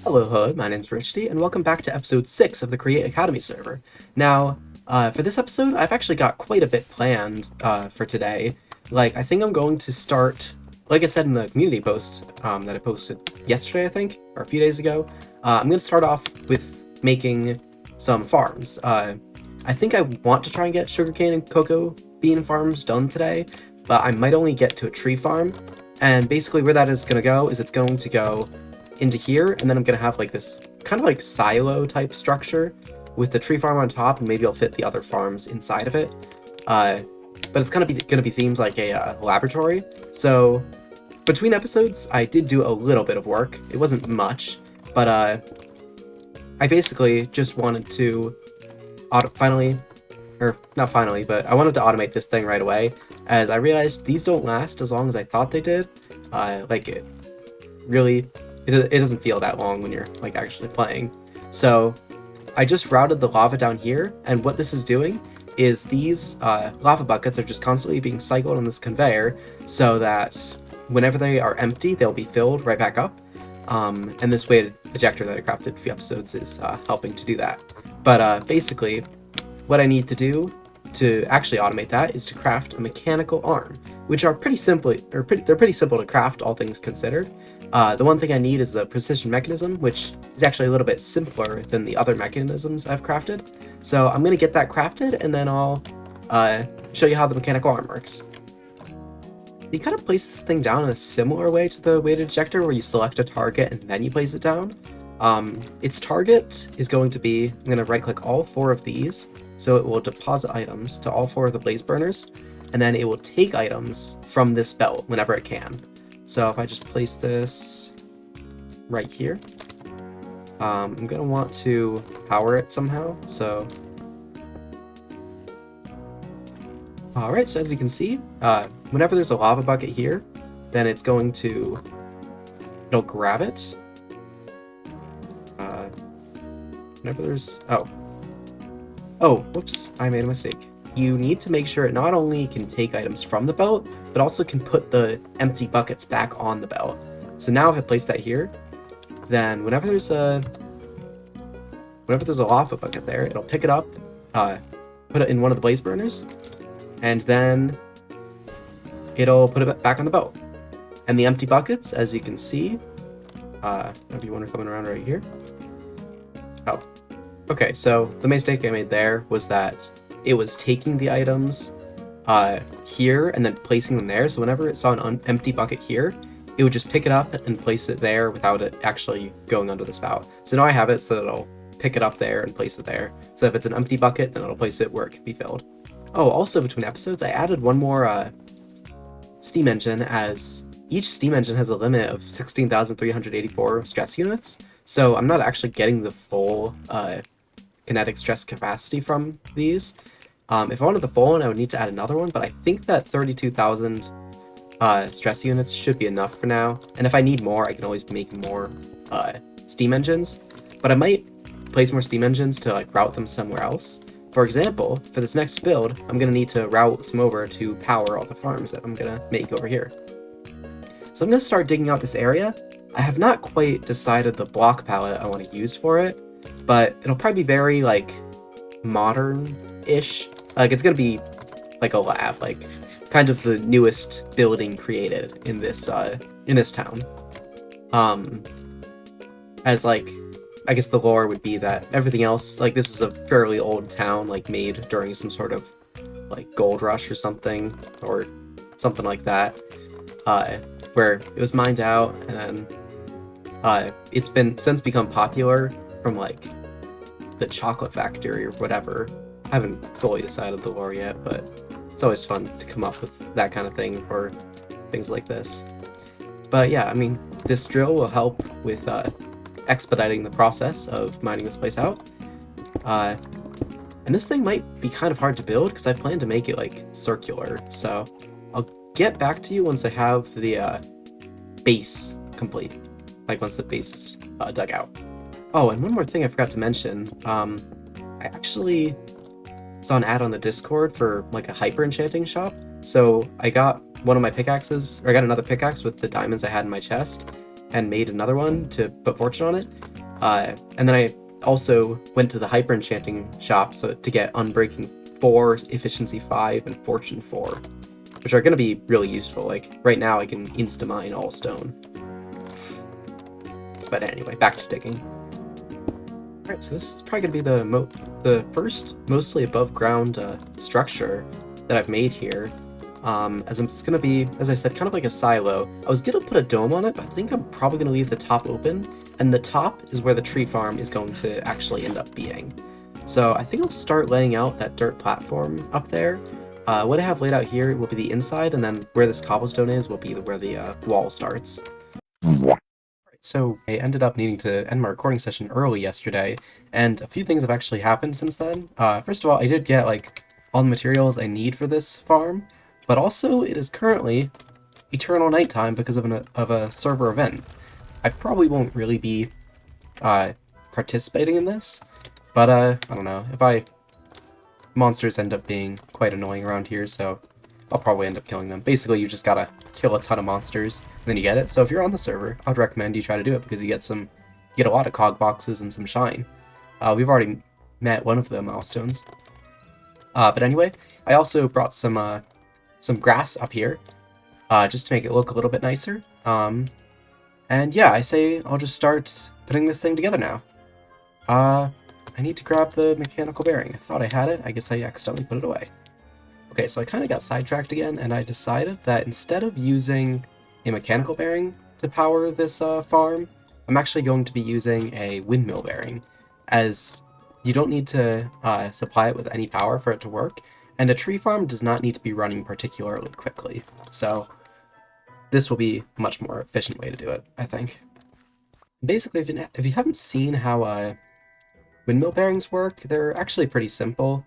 Hello, my name's Richity, and welcome back to episode 6 of the Create Academy server. Now, for this episode, I've actually got quite a bit planned for today. I think I'm going to start, like I said in the community post that I posted yesterday, I think, or a few days ago, I'm going to start off with making some farms. I think I want to try and get sugarcane and cocoa bean farms done today, but I might only get to a tree farm, and basically where that is going to go is it's going to go into here, and then I'm gonna have like this kind of like silo type structure with the tree farm on top, and maybe I'll fit the other farms inside of it. But it's gonna be themed like a laboratory. So between episodes, I did do a little bit of work. It wasn't much, but I basically just wanted to finally, or not finally, but I wanted to automate this thing right away, as I realized these don't last as long as I thought they did. It really. It doesn't feel that long when you're like actually playing. So I just routed the lava down here, and what this is doing is these lava buckets are just constantly being cycled on this conveyor so that whenever they are empty, they'll be filled right back up. And this weighted ejector that I crafted a few episodes is helping to do that. But basically, what I need to do to actually automate that is to craft a mechanical arm, which are pretty simple, they're pretty simple to craft, all things considered. The one thing I need is the precision mechanism, which is actually a little bit simpler than the other mechanisms I've crafted. So I'm going to get that crafted, and then I'll show you how the mechanical arm works. You kind of place this thing down in a similar way to the weighted ejector, where you select a target and then you place it down. Its target is going to be, I'm going to right click all 4 of these, so it will deposit items to all 4 of the blaze burners, and then it will take items from this belt whenever it can. So if I just place this right here, I'm going to want to power it somehow. So, alright, so as you can see, whenever there's a lava bucket here, then it's going to, it'll grab it. Whenever there's, whoops, I made a mistake. You need to make sure it not only can take items from the belt, but also can put the empty buckets back on the belt. So now if I place that here, then whenever there's a lava bucket there, it'll pick it up, put it in one of the blaze burners, and then it'll put it back on the belt. And the empty buckets, as you can see, if you want to come around right here. Oh, okay, so the mistake I made there was that it was taking the items here and then placing them there. So whenever it saw an empty bucket here, it would just pick it up and place it there without it actually going under the spout. So now I have it so that it'll pick it up there and place it there. So if it's an empty bucket, then it'll place it where it can be filled. Oh, also between episodes, I added one more steam engine, as each steam engine has a limit of 16,384 stress units. So I'm not actually getting the full kinetic stress capacity from these. If I wanted the full one, I would need to add another one, but I think that 32,000 stress units should be enough for now. And if I need more, I can always make more steam engines. But I might place more steam engines to like route them somewhere else. For example, for this next build, I'm going to need to route some over to power all the farms that I'm going to make over here. So I'm going to start digging out this area. I have not quite decided the block palette I want to use for it, but it'll probably be very like modern-ish. Like it's gonna be like a lab, like kind of the newest building created in this town. As like, I guess the lore would be that everything else, like this is a fairly old town, like made during some sort of like gold rush or something like that, where it was mined out, and then it's been since become popular from like the chocolate factory or whatever. I haven't fully decided the lore yet, but it's always fun to come up with that kind of thing for things like this. But yeah, I mean, this drill will help with expediting the process of mining this place out. And this thing might be kind of hard to build because I plan to make it like circular. So I'll get back to you once I have the base complete, like once the base is dug out. Oh, and one more thing I forgot to mention. I actually saw an ad on the Discord for like a hyper enchanting shop. So I got one of my pickaxes, or I got another pickaxe with the diamonds I had in my chest, and made another one to put fortune on it. And then I also went to the hyper enchanting shop to get Unbreaking 4, Efficiency 5, and Fortune 4, which are going to be really useful. Like, right now I can insta-mine all stone. But anyway, back to digging. Alright, so this is probably going to be the first mostly above ground structure that I've made here. As it's going to be, as I said, kind of like a silo. I was going to put a dome on it, but I think I'm probably going to leave the top open, and the top is where the tree farm is going to actually end up being. So I think I'll start laying out that dirt platform up there. What I have laid out here will be the inside, and then where this cobblestone is will be where the wall starts. So I ended up needing to end my recording session early yesterday, and a few things have actually happened since then. First of all, I did get like all the materials I need for this farm, but also it is currently eternal nighttime because of a server event. I probably won't really be participating in this, but I don't know. Monsters end up being quite annoying around here, so I'll probably end up killing them. Basically, you just gotta kill a ton of monsters, and then you get it. So if you're on the server, I'd recommend you try to do it because you get a lot of cog boxes and some shine. We've already met one of the milestones. But anyway, I also brought some grass up here, just to make it look a little bit nicer. And yeah, I say I'll just start putting this thing together now. I need to grab the mechanical bearing. I thought I had it. I guess I accidentally put it away. Okay, so I kind of got sidetracked again, and I decided that instead of using a mechanical bearing to power this farm, I'm actually going to be using a windmill bearing, as you don't need to supply it with any power for it to work, and a tree farm does not need to be running particularly quickly. So this will be a much more efficient way to do it, I think. Basically, if you haven't seen how windmill bearings work, they're actually pretty simple.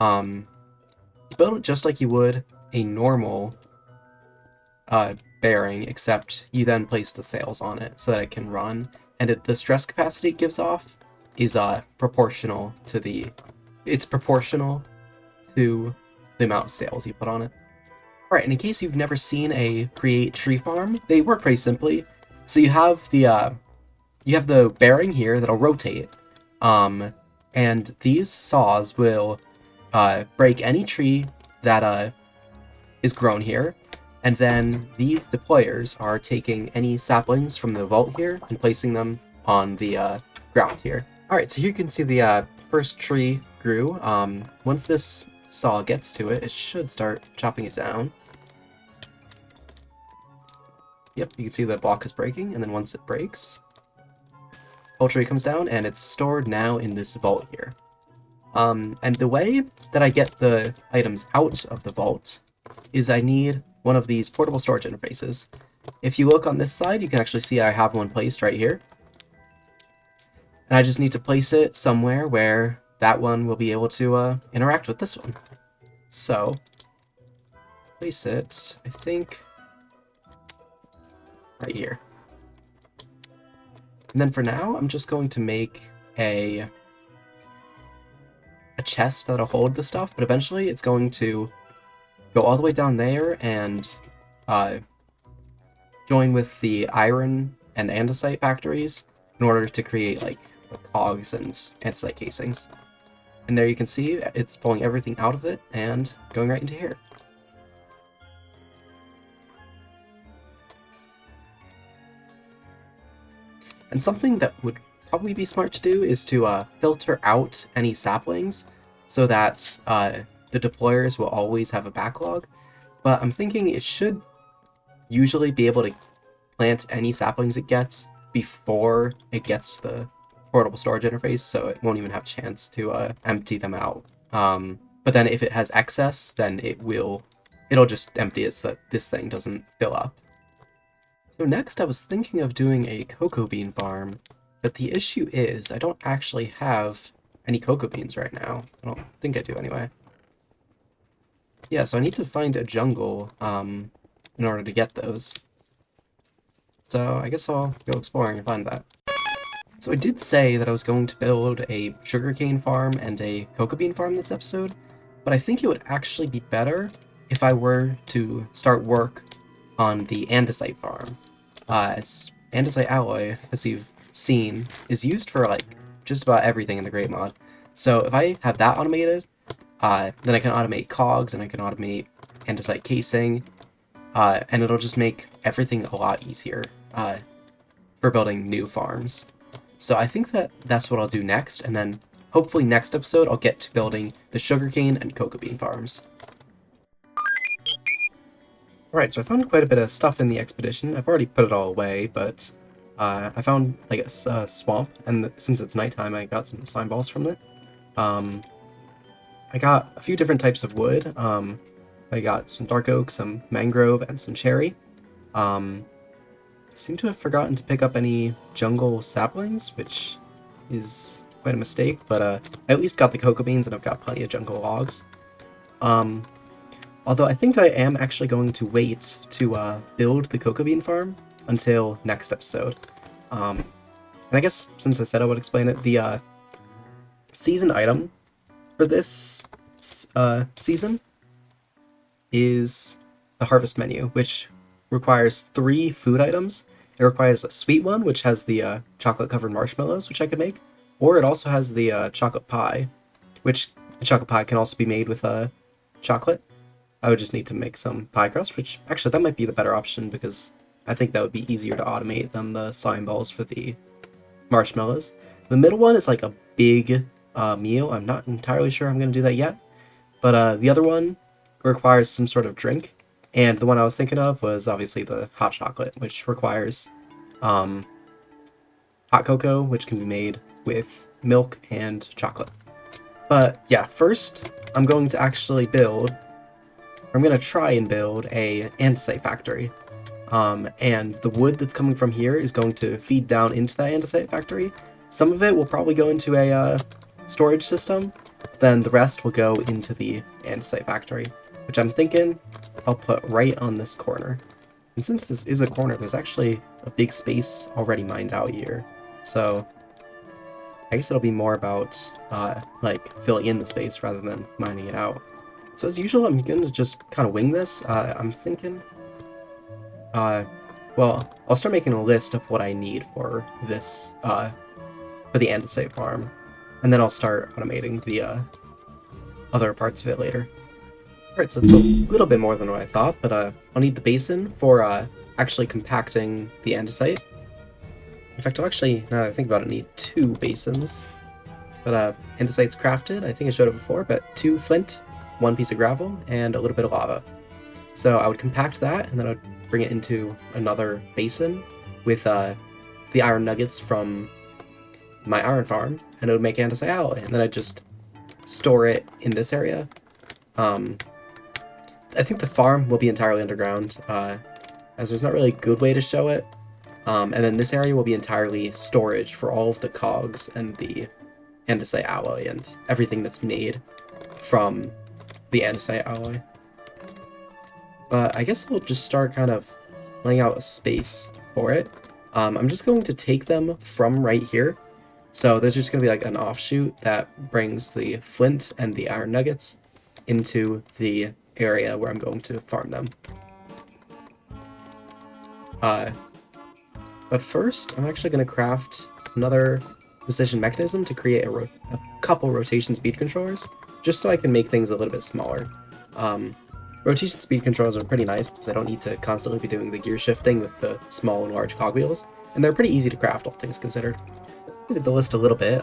You build it just like you would a normal bearing, except you then place the sails on it so that it can run, and the stress capacity it gives off is proportional to the amount of sails you put on it. Alright, and in case you've never seen a create tree farm, they work pretty simply. So you have the bearing here that'll rotate, and these saws will break any tree that is grown here, and then these deployers are taking any saplings from the vault here and placing them on the ground here. Alright, so here you can see the first tree grew. Once this saw gets to it, it should start chopping it down. Yep, you can see the block is breaking, and then once it breaks, whole tree comes down, and it's stored now in this vault here. And the way that I get the items out of the vault is I need one of these portable storage interfaces. If you look on this side, you can actually see I have one placed right here. And I just need to place it somewhere where that one will be able to interact with this one. So, place it, I think, right here. And then for now, I'm just going to make a chest that'll hold the stuff, but eventually it's going to go all the way down there and join with the iron and andesite factories in order to create like cogs and andesite casings. And there you can see it's pulling everything out of it and going right into here. And something that would probably be smart to do is to filter out any saplings so that the deployers will always have a backlog. But I'm thinking it should usually be able to plant any saplings it gets before it gets to the portable storage interface, so it won't even have a chance to empty them out. But then if it has excess, then it'll just empty it so that this thing doesn't fill up. So next I was thinking of doing a cocoa bean farm, but the issue is I don't actually have any cocoa beans right now. I don't think I do anyway. Yeah, so I need to find a jungle in order to get those. So I guess I'll go exploring and find that. So I did say that I was going to build a sugarcane farm and a cocoa bean farm this episode, but I think it would actually be better if I were to start work on the andesite farm. As andesite alloy, as you've scene is used for like just about everything in the Great mod. So if I have that automated, then I can automate cogs and I can automate andesite casing, and it'll just make everything a lot easier for building new farms. So I think that that's what I'll do next, and then hopefully next episode I'll get to building the sugarcane and cocoa bean farms. Alright, so I found quite a bit of stuff in the expedition. I've already put it all away, but I found like a swamp, and since it's nighttime, I got some slime balls from it. I got a few different types of wood. I got some dark oak, some mangrove, and some cherry. I seem to have forgotten to pick up any jungle saplings, which is quite a mistake, but I at least got the cocoa beans and I've got plenty of jungle logs. Although I think I am actually going to wait to build the cocoa bean farm until next episode. And I guess since I said I would explain it, the season item for this season is the harvest menu, which requires 3 food items. It requires a sweet one, which has the chocolate-covered marshmallows, which I could make, or it also has the chocolate pie, which the chocolate pie can also be made with chocolate. I would just need to make some pie crust, which actually that might be the better option because I think that would be easier to automate than the slime balls for the marshmallows. The middle one is like a big meal. I'm not entirely sure I'm going to do that yet, but the other one requires some sort of drink, and the one I was thinking of was obviously the hot chocolate, which requires hot cocoa, which can be made with milk and chocolate. But yeah, first I'm going to actually I'm going to try and build a andesite factory. And the wood that's coming from here is going to feed down into that andesite factory. Some of it will probably go into a storage system, then the rest will go into the andesite factory, which I'm thinking I'll put right on this corner. And since this is a corner, there's actually a big space already mined out here. So I guess it'll be more about like filling in the space rather than mining it out. So as usual, I'm going to just kind of wing this. I'm thinking, well, I'll start making a list of what I need for this, for the andesite farm, and then I'll start automating the other parts of it later. Alright, so it's a little bit more than what I thought, but I'll need the basin for actually compacting the andesite. In fact, I'll actually, now that I think about it, need 2 basins. But andesite's crafted, I think I showed it before, but 2 flint, 1 piece of gravel, and a little bit of lava. So I would compact that, and then I would bring it into another basin with the iron nuggets from my iron farm, and it would make andesite alloy, and then I'd just store it in this area. I think the farm will be entirely underground, as there's not really a good way to show it. And then this area will be entirely storage for all of the cogs and the andesite alloy and everything that's made from the andesite alloy. But I guess we'll just start kind of laying out a space for it. I'm just going to take them from right here. So there's just going to be like an offshoot that brings the flint and the iron nuggets into the area where I'm going to farm them. But first, I'm actually going to craft another precision mechanism to create a couple rotation speed controllers, just so I can make things a little bit smaller. Rotation speed controllers are pretty nice because I don't need to constantly be doing the gear shifting with the small and large cogwheels, and they're pretty easy to craft, all things considered. I did the list a little bit,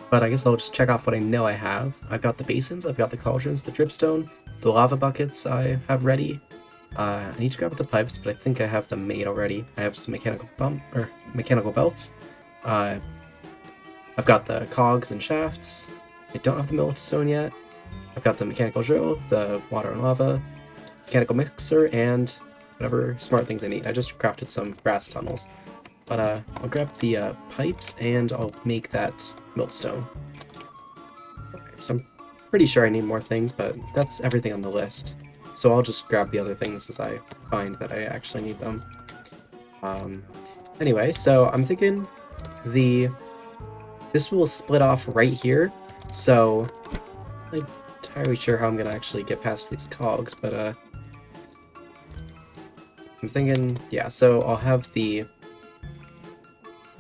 but I guess I'll just check off what I know I have. I've got the basins, I've got the cauldrons, the dripstone, the lava buckets I have ready. I need to grab the pipes, but I think I have them made already. I have some mechanical belts. I've got the cogs and shafts. I don't have the millstone yet. I've got the mechanical drill, the water and lava, mechanical mixer, and whatever smart things I need. I just crafted some grass tunnels. But I'll grab the pipes and I'll make that millstone. Okay, so I'm pretty sure I need more things, but that's everything on the list. So I'll just grab the other things as I find that I actually need them. Anyway, so I'm thinking this will split off right here. So I'm not entirely sure how I'm gonna actually get past these cogs, but I'm thinking, yeah. So I'll have the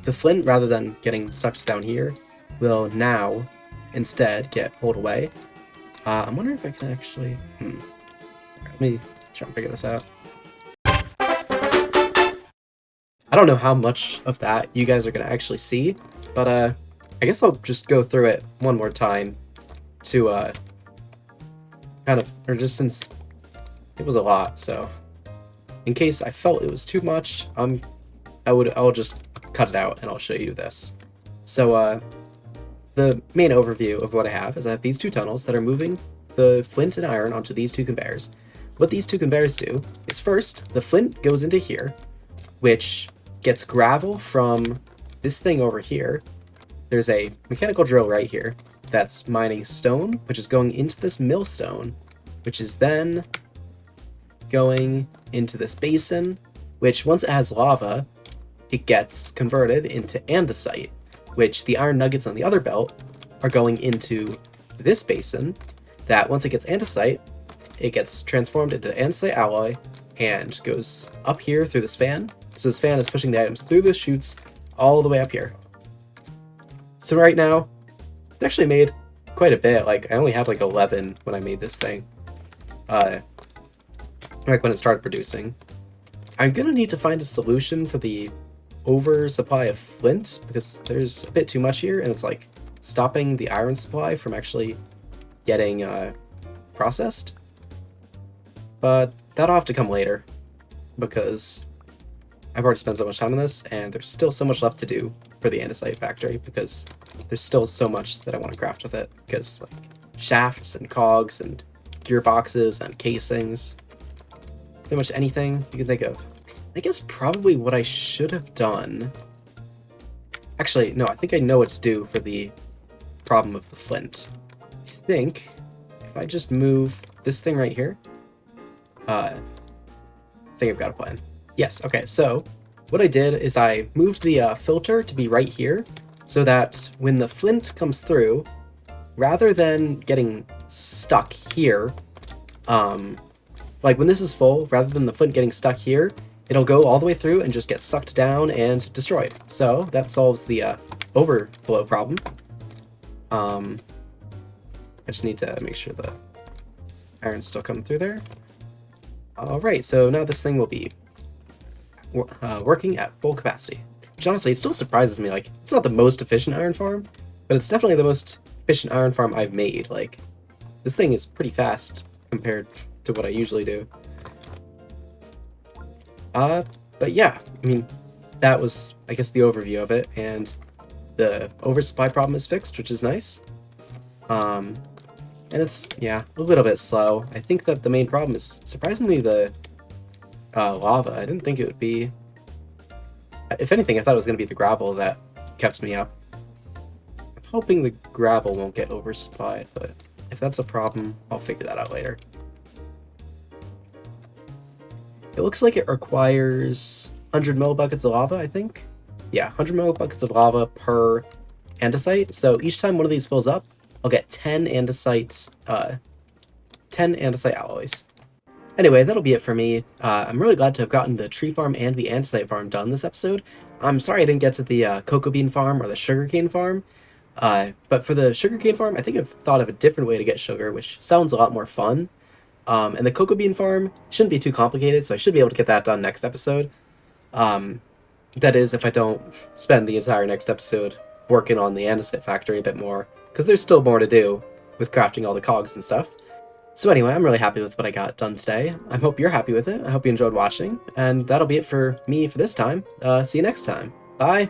the flint, rather than getting sucked down here, will now instead get pulled away. I'm wondering if I can actually... Let me try and figure this out. I don't know how much of that you guys are going to actually see, but I guess I'll just go through it one more time to kind of, or just since it was a lot, so in case I felt it was too much, I'll just cut it out and I'll show you this. So the main overview of what I have is I have these two tunnels that are moving the flint and iron onto these two conveyors. What these two conveyors do is first, the flint goes into here, which gets gravel from this thing over here. There's a mechanical drill right here that's mining stone, which is going into this millstone, which is then going into this basin, which once it has lava, it gets converted into andesite, which the iron nuggets on the other belt are going into this basin, that once it gets andesite, it gets transformed into andesite alloy and goes up here through this fan. So this fan is pushing the items through the chutes all the way up here. So right now, it's actually made quite a bit. Like, I only had like 11 when I made this thing. Like when it started producing. I'm gonna need to find a solution for the oversupply of flint, because there's a bit too much here, and it's like stopping the iron supply from actually getting processed. But that'll have to come later, because I've already spent so much time on this, and there's still so much left to do for the andesite factory, because there's still so much that I want to craft with it, because like shafts and cogs and gearboxes and casings, pretty much anything you can think of. I guess probably what I should have done... Actually, no, I think I know what to do for the problem of the flint. I think if I just move this thing right here, I think I've got a plan. Yes, okay, so what I did is I moved the filter to be right here, so that when the flint comes through, rather than getting stuck here, like when this is full, rather than the flint getting stuck here, it'll go all the way through and just get sucked down and destroyed. So that solves the overflow problem. I just need to make sure the iron's still coming through there. Alright, so now this thing will be working at full capacity. Which honestly, it still surprises me. Like, it's not the most efficient iron farm, but it's definitely the most efficient iron farm I've made. Like, this thing is pretty fast compared to what I usually do. But yeah, I mean, that was, I guess, the overview of it, and the oversupply problem is fixed, which is nice. And it's, yeah, a little bit slow. I think that the main problem is, surprisingly, the lava. I didn't think it would be... If anything, I thought it was going to be the gravel that kept me up. I'm hoping the gravel won't get oversupplied, but if that's a problem, I'll figure that out later. It looks like it requires 100 millibuckets of lava, I think. Yeah, 100 millibuckets of lava per andesite. So each time one of these fills up, I'll get 10 andesite alloys. Anyway, that'll be it for me. I'm really glad to have gotten the tree farm and the andesite farm done this episode. I'm sorry I didn't get to the cocoa bean farm or the sugarcane farm. But for the sugarcane farm, I think I've thought of a different way to get sugar, which sounds a lot more fun. And the cocoa bean farm shouldn't be too complicated, so I should be able to get that done next episode. That is, if I don't spend the entire next episode working on the andesite factory a bit more, because there's still more to do with crafting all the cogs and stuff. So anyway, I'm really happy with what I got done today. I hope you're happy with it. I hope you enjoyed watching, and that'll be it for me for this time. See you next time. Bye!